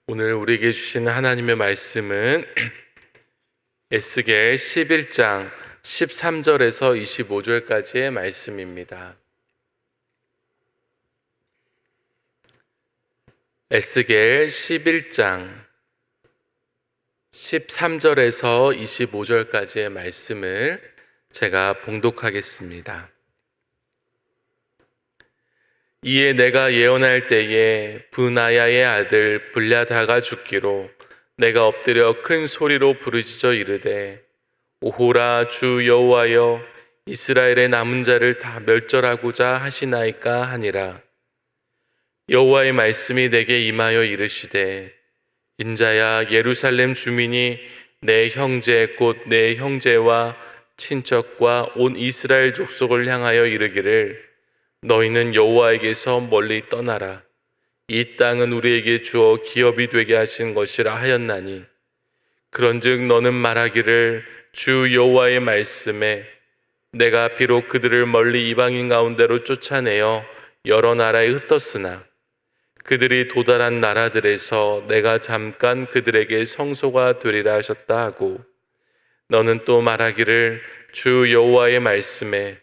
오늘 우리에게 주시는 하나님의 말씀은 에스겔 11장 13절에서 25절까지의 말씀입니다. 에스겔 11장 13절에서 25절까지의 말씀을 제가 봉독하겠습니다. 이에 내가 예언할 때에 브나야의 아들 블랴다가 죽기로 내가 엎드려 큰 소리로 부르짖어 이르되 오호라 주 여호와여 이스라엘의 남은 자를 다 멸절하고자 하시나이까 하니라. 여호와의 말씀이 내게 임하여 이르시되 인자야 예루살렘 주민이 내 형제 곧 내 형제와 친척과 온 이스라엘 족속을 향하여 이르기를 너희는 여호와에게서 멀리 떠나라. 이 땅은 우리에게 주어 기업이 되게 하신 것이라 하였나니 그런즉 너는 말하기를 주 여호와의 말씀에 내가 비록 그들을 멀리 이방인 가운데로 쫓아내어 여러 나라에 흩었으나 그들이 도달한 나라들에서 내가 잠깐 그들에게 성소가 되리라 하셨다 하고 너는 또 말하기를 주 여호와의 말씀에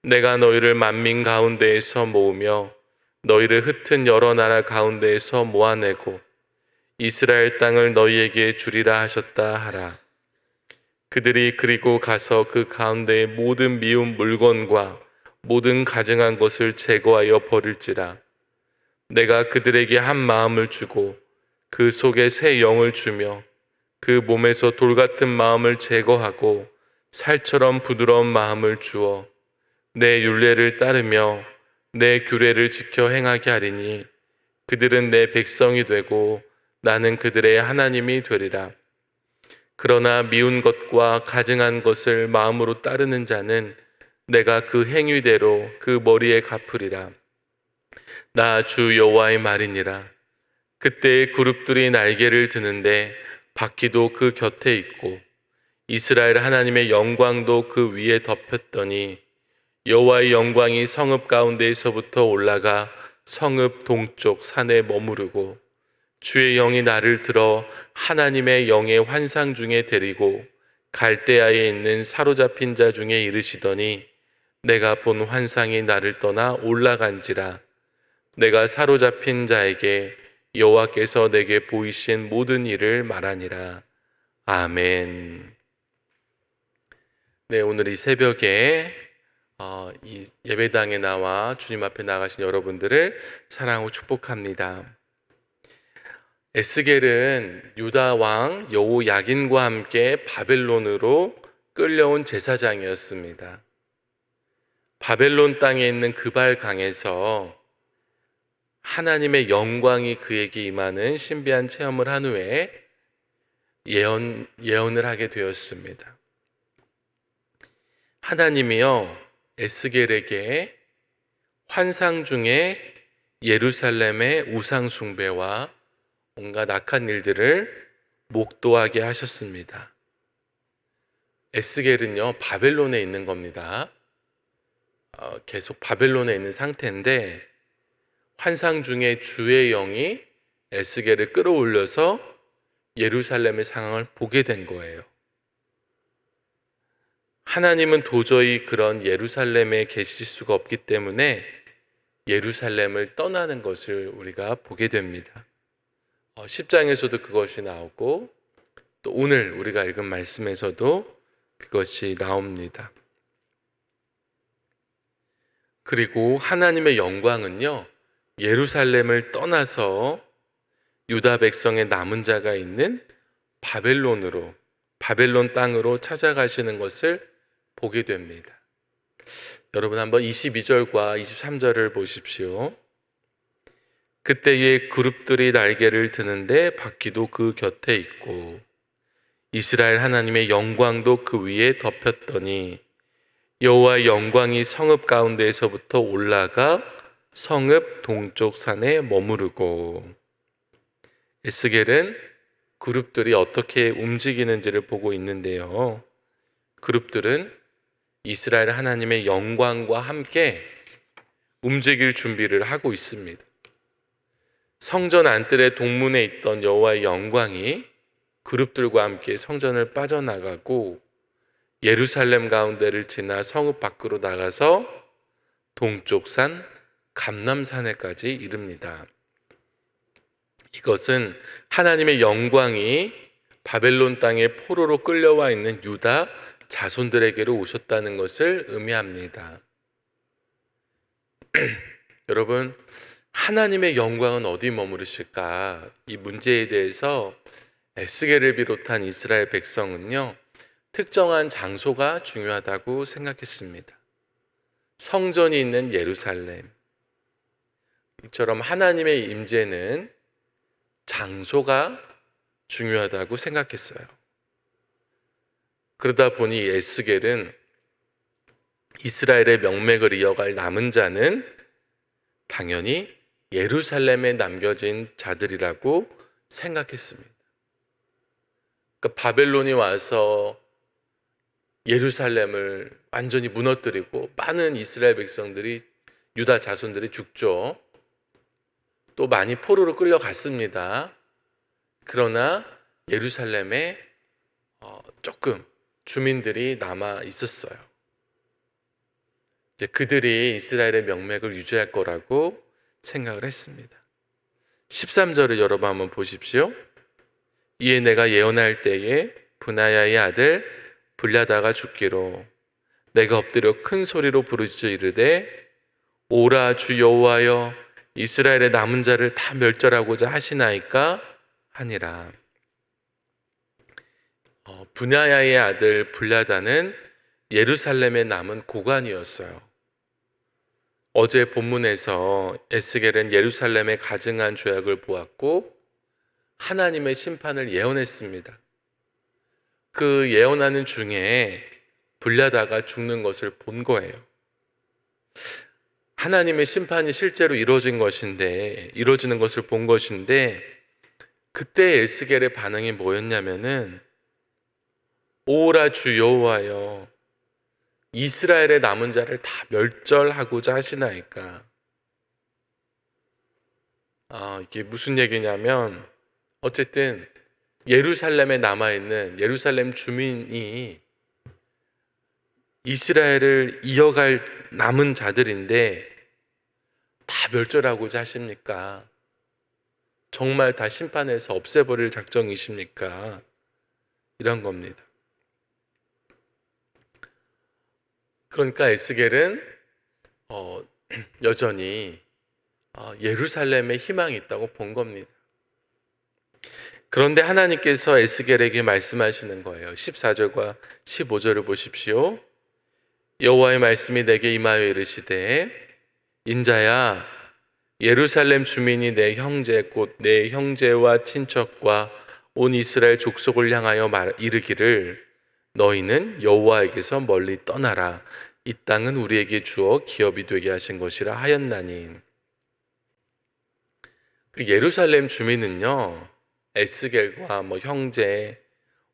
내가 너희를 만민 가운데에서 모으며 너희를 흩은 여러 나라 가운데에서 모아내고 이스라엘 땅을 너희에게 주리라 하셨다 하라. 그들이 그리고 가서 그 가운데의 모든 미운 물건과 모든 가증한 것을 제거하여 버릴지라. 내가 그들에게 한 마음을 주고 그 속에 새 영을 주며 그 몸에서 돌 같은 마음을 제거하고 살처럼 부드러운 마음을 주어 내 율례를 따르며 내 규례를 지켜 행하게 하리니 그들은 내 백성이 되고 나는 그들의 하나님이 되리라. 그러나 미운 것과 가증한 것을 마음으로 따르는 자는 내가 그 행위대로 그 머리에 갚으리라. 나 주 여호와의 말이니라. 그때의 그룹들이 날개를 드는데 바퀴도 그 곁에 있고 이스라엘 하나님의 영광도 그 위에 덮였더니 여호와의 영광이 성읍 가운데에서부터 올라가 성읍 동쪽 산에 머무르고 주의 영이 나를 들어 하나님의 영의 환상 중에 데리고 갈대아에 있는 사로잡힌 자 중에 이르시더니 내가 본 환상이 나를 떠나 올라간지라. 내가 사로잡힌 자에게 여호와께서 내게 보이신 모든 일을 말하니라. 아멘. 네, 오늘 이 새벽에 이 예배당에 나와 주님 앞에 나가신 여러분들을 사랑하고 축복합니다. 에스겔은 유다 왕 여호야긴과 함께 바벨론으로 끌려온 제사장이었습니다. 바벨론 땅에 있는 그발강에서 하나님의 영광이 그에게 임하는 신비한 체험을 한 후에 예언을 하게 되었습니다. 하나님이요 에스겔에게 환상 중에 예루살렘의 우상 숭배와 온갖 악한 일들을 목도하게 하셨습니다. 에스겔은요 바벨론에 있는 겁니다. 계속 바벨론에 있는 상태인데 환상 중에 주의 영이 에스겔을 끌어올려서 예루살렘의 상황을 보게 된 거예요. 하나님은 도저히 그런 예루살렘에 계실 수가 없기 때문에 예루살렘을 떠나는 것을 우리가 보게 됩니다. 10장에서도 그것이 나오고 또 오늘 우리가 읽은 말씀에서도 그것이 나옵니다. 그리고 하나님의 영광은요 예루살렘을 떠나서 유다 백성의 남은 자가 있는 바벨론 땅으로 찾아가시는 것을 보게 됩니다. 여러분 한번 22절과 23절을 보십시오. 그때의 그룹들이 날개를 드는데 바퀴도 그 곁에 있고 이스라엘 하나님의 영광도 그 위에 덮였더니 여호와의 영광이 성읍 가운데에서부터 올라가 성읍 동쪽 산에 머무르고. 에스겔은 그룹들이 어떻게 움직이는지를 보고 있는데요. 그룹들은 이스라엘 하나님의 영광과 함께 움직일 준비를 하고 있습니다. 성전 안뜰의 동문에 있던 여호와의 영광이 그룹들과 함께 성전을 빠져나가고 예루살렘 가운데를 지나 성읍 밖으로 나가서 동쪽 산 감람산에까지 이릅니다. 이것은 하나님의 영광이 바벨론 땅에 포로로 끌려와 있는 유다 자손들에게로 오셨다는 것을 의미합니다. 여러분, 하나님의 영광은 어디 머무르실까? 이 문제에 대해서 에스겔을 비롯한 이스라엘 백성은요, 특정한 장소가 중요하다고 생각했습니다. 성전이 있는 예루살렘. 이처럼 하나님의 임재는 장소가 중요하다고 생각했어요. 그러다 보니 에스겔은 이스라엘의 명맥을 이어갈 남은 자는 당연히 예루살렘에 남겨진 자들이라고 생각했습니다. 그러니까 바벨론이 와서 예루살렘을 완전히 무너뜨리고 많은 이스라엘 백성들이, 유다 자손들이 죽죠. 또 많이 포로로 끌려갔습니다. 그러나 예루살렘에 조금 주민들이 남아 있었어요. 이제 그들이 이스라엘의 명맥을 유지할 거라고 생각을 했습니다. 13절을 여러분 한번 보십시오. 이에 내가 예언할 때에 브나야의 아들 블야다가 죽기로 내가 엎드려 큰 소리로 부르짖어 이르되 오라 주 여호와여 이스라엘의 남은 자를 다 멸절하고자 하시나이까 하니라. 브나야의 아들 블야다는 예루살렘에 남은 고관이었어요. 어제 본문에서 에스겔은 예루살렘에 가증한 죄악을 보았고 하나님의 심판을 예언했습니다. 그 예언하는 중에 블야다가 죽는 것을 본 거예요. 하나님의 심판이 실제로 이루어지는 것을 본 것인데, 그때 에스겔의 반응이 뭐였냐면은 오라 주 여호와여 이스라엘의 남은 자를 다 멸절하고자 하시나이까. 이게 무슨 얘기냐면, 어쨌든 예루살렘에 남아있는 예루살렘 주민이 이스라엘을 이어갈 남은 자들인데 다 멸절하고자 하십니까? 정말 다 심판해서 없애버릴 작정이십니까? 이런 겁니다. 그러니까 에스겔은 여전히 예루살렘에 희망이 있다고 본 겁니다. 그런데 하나님께서 에스겔에게 말씀하시는 거예요. 14절과 15절을 보십시오. 여호와의 말씀이 내게 임하여 이르시되 인자야 예루살렘 주민이 내 형제 곧 내 형제와 친척과 온 이스라엘 족속을 향하여 이르기를 너희는 여호와에게서 멀리 떠나라. 이 땅은 우리에게 주어 기업이 되게 하신 것이라 하였나니. 그 예루살렘 주민은요, 에스겔과 형제,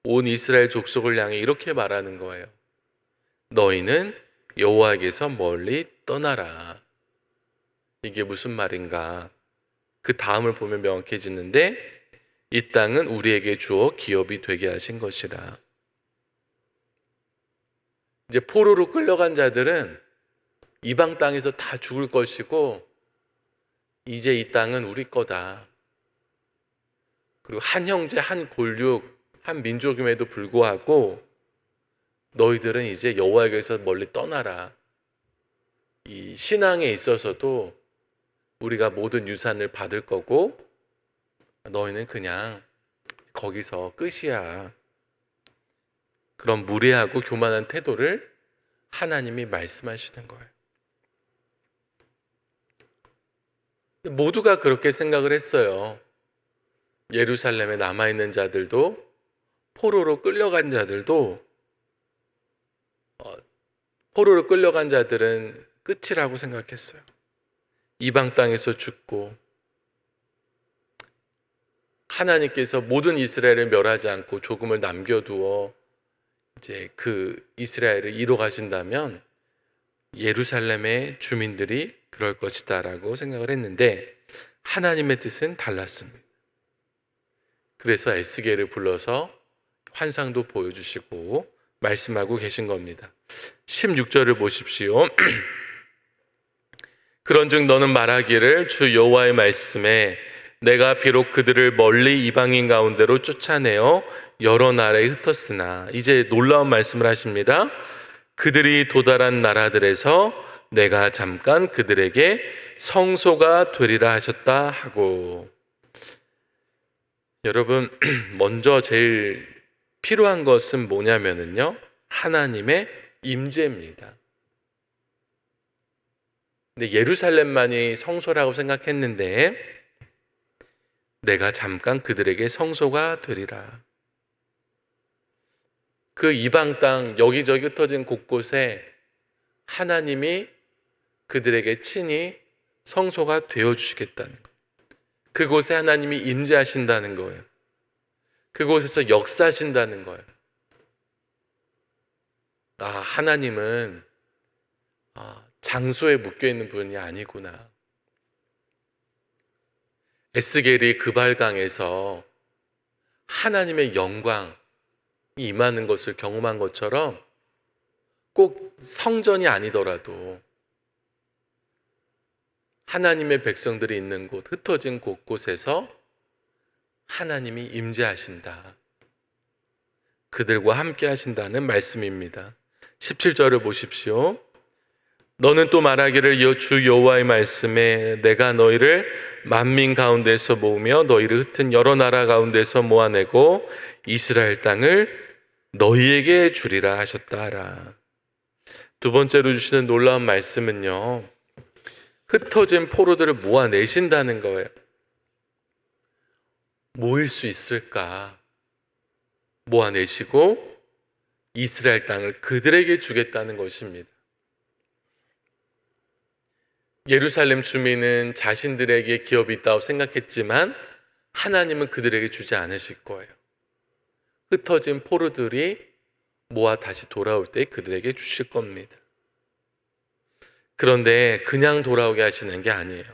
온 이스라엘 족속을 향해 이렇게 말하는 거예요. 너희는 여호와에게서 멀리 떠나라. 이게 무슨 말인가? 그 다음을 보면 명확해지는데 이 땅은 우리에게 주어 기업이 되게 하신 것이라. 이제 포로로 끌려간 자들은 이방 땅에서 다 죽을 것이고 이제 이 땅은 우리 거다. 그리고 한 형제, 한 골육, 한 민족임에도 불구하고 너희들은 이제 여호와에게서 멀리 떠나라. 이 신앙에 있어서도 우리가 모든 유산을 받을 거고 너희는 그냥 거기서 끝이야. 그런 무례하고 교만한 태도를 하나님이 말씀하시는 거예요. 모두가 그렇게 생각을 했어요. 예루살렘에 남아있는 자들도 포로로 끌려간 자들도 포로로 끌려간 자들은 끝이라고 생각했어요. 이방 땅에서 죽고 하나님께서 모든 이스라엘을 멸하지 않고 조금을 남겨두어 이제 그 이스라엘을 이뤄 가신다면 예루살렘의 주민들이 그럴 것이다라고 생각을 했는데 하나님의 뜻은 달랐습니다. 그래서 에스겔을 불러서 환상도 보여주시고 말씀하고 계신 겁니다. 16절을 보십시오. 그런즉 너는 말하기를 주 여호와의 말씀에 내가 비록 그들을 멀리 이방인 가운데로 쫓아내어 여러 나라에 흩었으나, 이제 놀라운 말씀을 하십니다. 그들이 도달한 나라들에서 내가 잠깐 그들에게 성소가 되리라 하셨다 하고. 여러분, 먼저 제일 필요한 것은 뭐냐면요, 하나님의 임재입니다. 근데 예루살렘만이 성소라고 생각했는데 내가 잠깐 그들에게 성소가 되리라. 그 이방 땅 여기저기 흩어진 곳곳에 하나님이 그들에게 친히 성소가 되어주시겠다는 것. 그곳에 하나님이 임재하신다는 거예요. 그곳에서 역사하신다는 거예요. 하나님은 장소에 묶여있는 분이 아니구나. 에스겔이 그발강에서 하나님의 영광이 임하는 것을 경험한 것처럼 꼭 성전이 아니더라도 하나님의 백성들이 있는 곳, 흩어진 곳곳에서 하나님이 임재하신다. 그들과 함께 하신다는 말씀입니다. 17절을 보십시오. 너는 또 말하기를 주 여호와의 말씀에 내가 너희를 만민 가운데서 모으며 너희를 흩은 여러 나라 가운데서 모아내고 이스라엘 땅을 너희에게 주리라 하셨다 하라. 두 번째로 주시는 놀라운 말씀은요, 흩어진 포로들을 모아내신다는 거예요. 모일 수 있을까? 모아내시고 이스라엘 땅을 그들에게 주겠다는 것입니다. 예루살렘 주민은 자신들에게 기업이 있다고 생각했지만 하나님은 그들에게 주지 않으실 거예요. 흩어진 포로들이 모아 다시 돌아올 때 그들에게 주실 겁니다. 그런데 그냥 돌아오게 하시는 게 아니에요.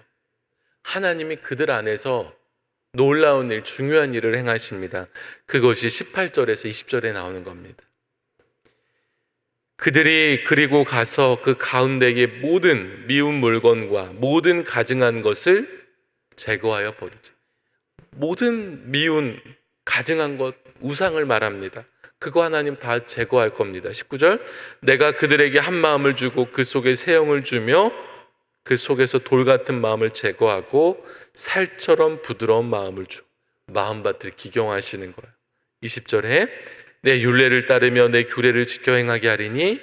하나님이 그들 안에서 놀라운 일, 중요한 일을 행하십니다. 그것이 18절에서 20절에 나오는 겁니다. 그들이 그리고 가서 그 가운데의 모든 미운 물건과 모든 가증한 것을 제거하여 버리지. 모든 미운 가증한 것, 우상을 말합니다. 그거 하나님 다 제거할 겁니다. 19절, 내가 그들에게 한 마음을 주고 그 속에 새 영을 주며 그 속에서 돌 같은 마음을 제거하고 살처럼 부드러운 마음을 주. 마음밭을 기경하시는 거예요. 20절에 내 율례를 따르며 내 규례를 지켜 행하게 하리니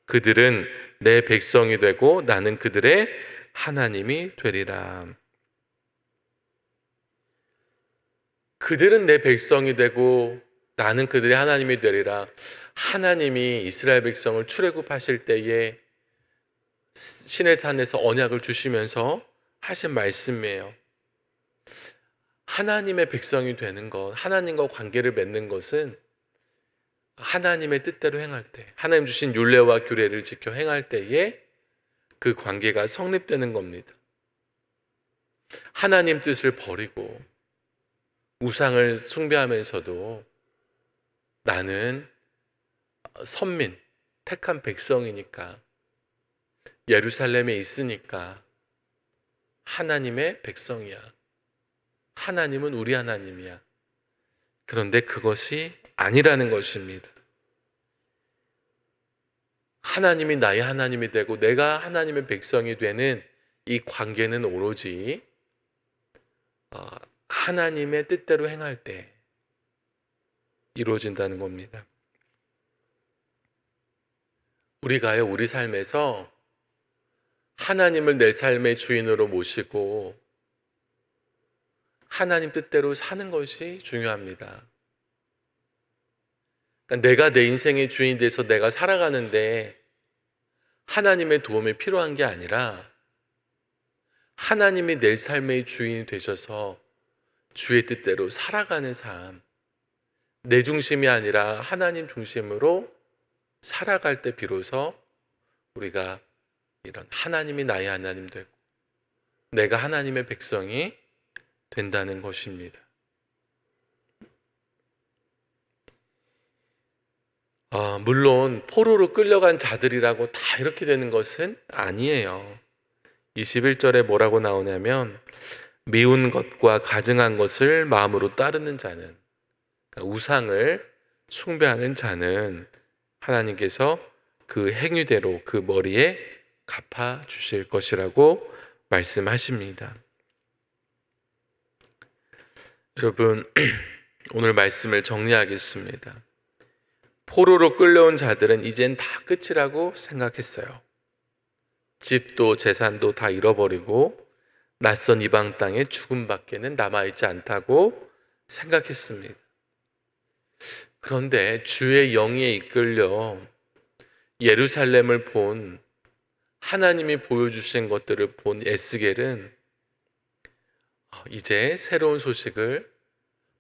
그들은 내 백성이 되고 나는 그들의 하나님이 되리라. 그들은 내 백성이 되고 나는 그들의 하나님이 되리라. 하나님이 이스라엘 백성을 출애굽하실 때에 시내 산에서 언약을 주시면서 하신 말씀이에요. 하나님의 백성이 되는 것, 하나님과 관계를 맺는 것은 하나님의 뜻대로 행할 때, 하나님 주신 율례와 규례를 지켜 행할 때에 그 관계가 성립되는 겁니다. 하나님 뜻을 버리고 우상을 숭배하면서도 나는 선민, 택한 백성이니까, 예루살렘에 있으니까 하나님의 백성이야. 하나님은 우리 하나님이야. 그런데 그것이 아니라는 것입니다. 하나님이 나의 하나님이 되고 내가 하나님의 백성이 되는 이 관계는 오로지 하나님의 뜻대로 행할 때 이루어진다는 겁니다. 우리가요, 우리 삶에서 하나님을 내 삶의 주인으로 모시고 하나님 뜻대로 사는 것이 중요합니다. 그러니까 내가 내 인생의 주인이 돼서 내가 살아가는데 하나님의 도움이 필요한 게 아니라 하나님이 내 삶의 주인이 되셔서 주의 뜻대로 살아가는 삶, 내 중심이 아니라 하나님 중심으로 살아갈 때 비로소 우리가 이런 하나님이 나의 하나님 되고 내가 하나님의 백성이 된다는 것입니다. 물론 포로로 끌려간 자들이라고 다 이렇게 되는 것은 아니에요. 21절에 뭐라고 나오냐면 미운 것과 가증한 것을 마음으로 따르는 자는, 그러니까 우상을 숭배하는 자는 하나님께서 그 행위대로 그 머리에 갚아 주실 것이라고 말씀하십니다. 여러분, 오늘 말씀을 정리하겠습니다. 포로로 끌려온 자들은 이젠 다 끝이라고 생각했어요. 집도 재산도 다 잃어버리고 낯선 이방 땅에 죽음밖에는 남아있지 않다고 생각했습니다. 그런데 주의 영에 이끌려 예루살렘을 본, 하나님이 보여주신 것들을 본 에스겔은 이제 새로운 소식을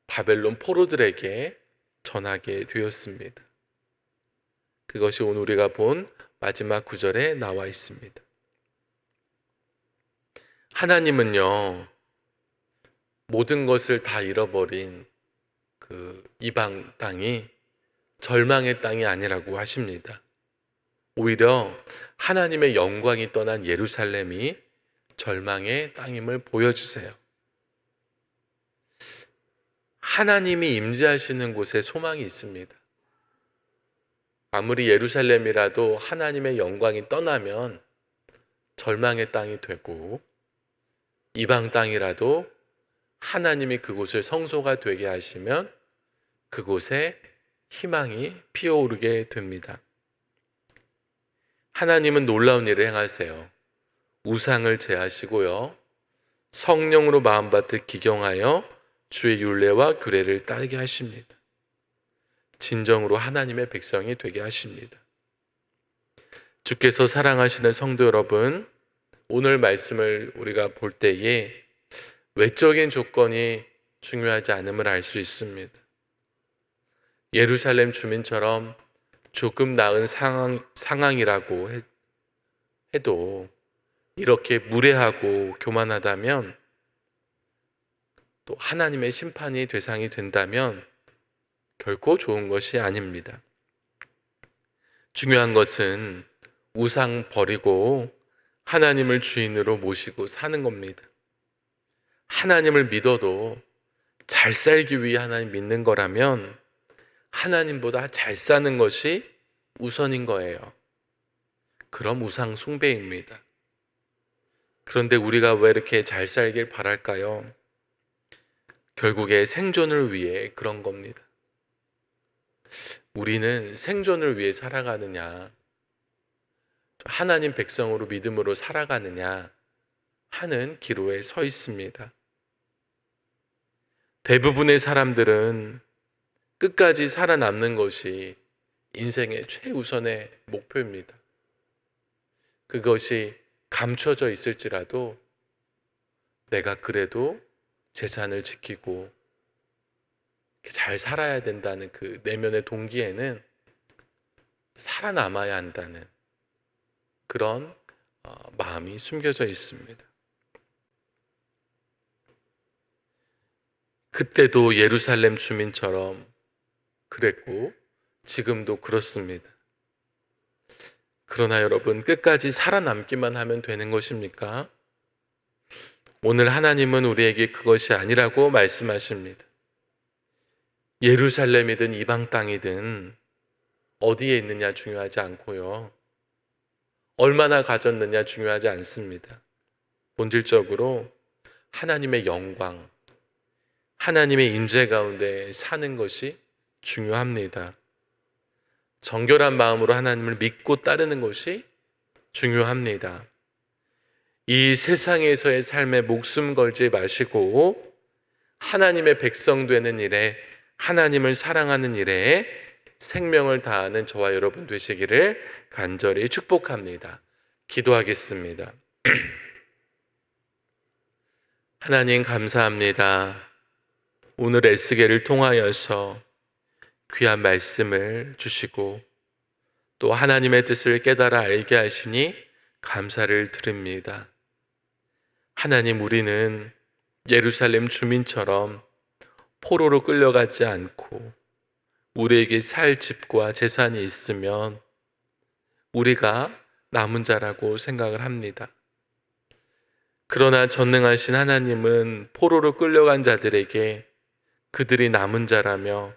바벨론 포로들에게 전하게 되었습니다. 그것이 오늘 우리가 본 마지막 구절에 나와 있습니다. 하나님은요, 모든 것을 다 잃어버린 그 이방 땅이 절망의 땅이 아니라고 하십니다. 오히려 하나님의 영광이 떠난 예루살렘이 절망의 땅임을 보여주세요. 하나님이 임재하시는 곳에 소망이 있습니다. 아무리 예루살렘이라도 하나님의 영광이 떠나면 절망의 땅이 되고, 이방 땅이라도 하나님이 그곳을 성소가 되게 하시면 그곳에 희망이 피어오르게 됩니다. 하나님은 놀라운 일을 행하세요. 우상을 제하시고요, 성령으로 마음밭을 기경하여 주의 율례와 규례를 따르게 하십니다. 진정으로 하나님의 백성이 되게 하십니다. 주께서 사랑하시는 성도 여러분, 오늘 말씀을 우리가 볼 때에 외적인 조건이 중요하지 않음을 알 수 있습니다. 예루살렘 주민처럼 조금 나은 상황이라고 해도 이렇게 무례하고 교만하다면, 또 하나님의 심판이 대상이 된다면 결코 좋은 것이 아닙니다. 중요한 것은 우상 버리고 하나님을 주인으로 모시고 사는 겁니다. 하나님을 믿어도 잘 살기 위해 하나님 믿는 거라면 하나님보다 잘 사는 것이 우선인 거예요. 그럼 우상 숭배입니다. 그런데 우리가 왜 이렇게 잘 살길 바랄까요? 결국에 생존을 위해 그런 겁니다. 우리는 생존을 위해 살아가느냐, 하나님 백성으로 믿음으로 살아가느냐 하는 기로에 서 있습니다. 대부분의 사람들은 끝까지 살아남는 것이 인생의 최우선의 목표입니다. 그것이 감춰져 있을지라도 내가 그래도 재산을 지키고 잘 살아야 된다는 그 내면의 동기에는 살아남아야 한다는 그런 마음이 숨겨져 있습니다. 그때도 예루살렘 주민처럼 그랬고 지금도 그렇습니다. 그러나 여러분, 끝까지 살아남기만 하면 되는 것입니까? 오늘 하나님은 우리에게 그것이 아니라고 말씀하십니다. 예루살렘이든 이방 땅이든 어디에 있느냐 중요하지 않고요, 얼마나 가졌느냐 중요하지 않습니다. 본질적으로 하나님의 영광, 하나님의 임재 가운데 사는 것이 중요합니다. 정결한 마음으로 하나님을 믿고 따르는 것이 중요합니다. 이 세상에서의 삶에 목숨 걸지 마시고 하나님의 백성 되는 일에, 하나님을 사랑하는 일에 생명을 다하는 저와 여러분 되시기를 간절히 축복합니다. 기도하겠습니다. 하나님 감사합니다. 오늘 에스겔을 통하여서 귀한 말씀을 주시고 또 하나님의 뜻을 깨달아 알게 하시니 감사를 드립니다. 하나님, 우리는 예루살렘 주민처럼 포로로 끌려가지 않고 우리에게 살 집과 재산이 있으면 우리가 남은 자라고 생각을 합니다. 그러나 전능하신 하나님은 포로로 끌려간 자들에게 그들이 남은 자라며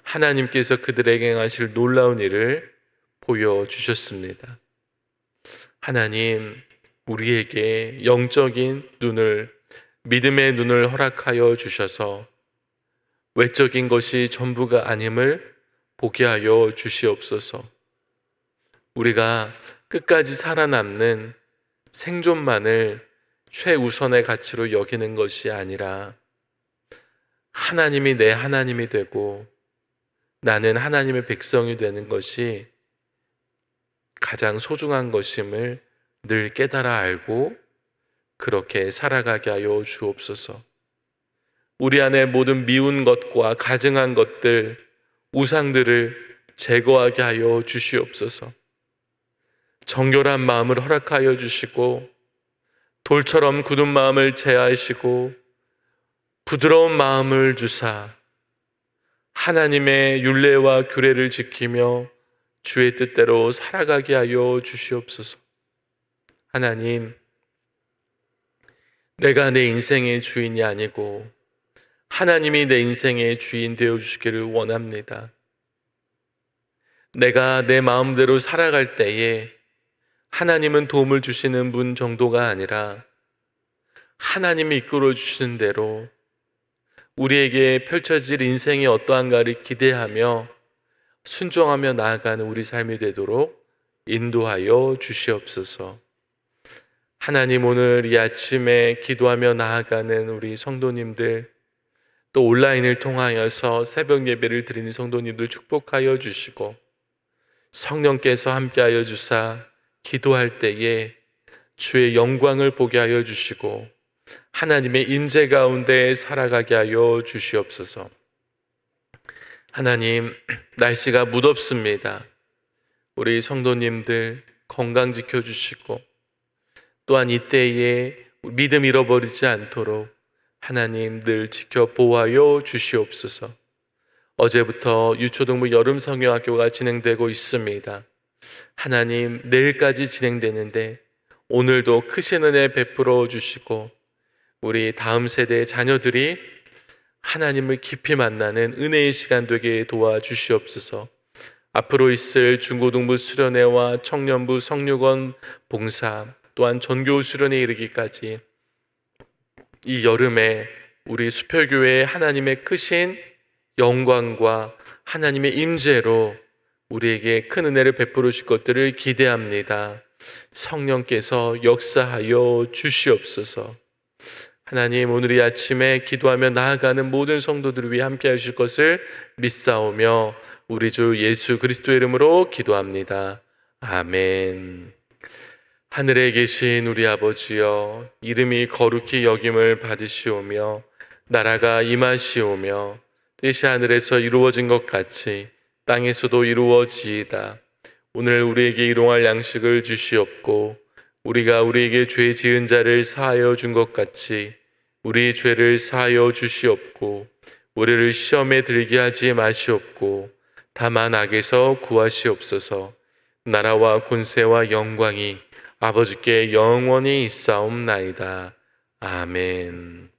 하나님께서 그들에게 행하실 놀라운 일을 보여주셨습니다. 하나님, 우리에게 영적인 눈을, 믿음의 눈을 허락하여 주셔서 외적인 것이 전부가 아님을 보게 하여 주시옵소서. 우리가 끝까지 살아남는 생존만을 최우선의 가치로 여기는 것이 아니라 하나님이 내 하나님이 되고 나는 하나님의 백성이 되는 것이 가장 소중한 것임을 늘 깨달아 알고 그렇게 살아가게 하여 주옵소서. 우리 안에 모든 미운 것과 가증한 것들, 우상들을 제거하게 하여 주시옵소서. 정결한 마음을 허락하여 주시고 돌처럼 굳은 마음을 제하시고 부드러운 마음을 주사 하나님의 율례와 규례를 지키며 주의 뜻대로 살아가게 하여 주시옵소서. 하나님, 내가 내 인생의 주인이 아니고 하나님이 내 인생의 주인 되어 주시기를 원합니다. 내가 내 마음대로 살아갈 때에 하나님은 도움을 주시는 분 정도가 아니라 하나님이 이끌어 주시는 대로 우리에게 펼쳐질 인생이 어떠한가를 기대하며 순종하며 나아가는 우리 삶이 되도록 인도하여 주시옵소서. 하나님, 오늘 이 아침에 기도하며 나아가는 우리 성도님들, 또 온라인을 통하여서 새벽 예배를 드리는 성도님들 축복하여 주시고 성령께서 함께하여 주사 기도할 때에 주의 영광을 보게 하여 주시고 하나님의 임재 가운데 살아가게 하여 주시옵소서. 하나님, 날씨가 무덥습니다. 우리 성도님들 건강 지켜주시고 또한 이때에 믿음 잃어버리지 않도록 하나님 늘 지켜 보호하여 주시옵소서. 어제부터 유초등부 여름 성경학교가 진행되고 있습니다. 하나님, 내일까지 진행되는데 오늘도 크신 은혜 베풀어 주시고 우리 다음 세대의 자녀들이 하나님을 깊이 만나는 은혜의 시간 되게 도와주시옵소서. 앞으로 있을 중고등부 수련회와 청년부 성육원 봉사 또한 전교 수련회 이르기까지 이 여름에 우리 수표교회의 하나님의 크신 영광과 하나님의 임재로 우리에게 큰 은혜를 베풀어 주실 것들을 기대합니다. 성령께서 역사하여 주시옵소서. 하나님, 오늘 이 아침에 기도하며 나아가는 모든 성도들을 위해 함께 하실 것을 믿사오며 우리 주 예수 그리스도의 이름으로 기도합니다. 아멘. 하늘에 계신 우리 아버지여, 이름이 거룩히 여김을 받으시오며 나라가 임하시오며 뜻이 하늘에서 이루어진 것 같이 땅에서도 이루어지이다. 오늘 우리에게 일용할 양식을 주시옵고 우리가 우리에게 죄 지은 자를 사하여 준 것 같이 우리 죄를 사하여 주시옵고 우리를 시험에 들게 하지 마시옵고 다만 악에서 구하시옵소서. 나라와 권세와 영광이 아버지께 영원히 있사옵나이다. 아멘.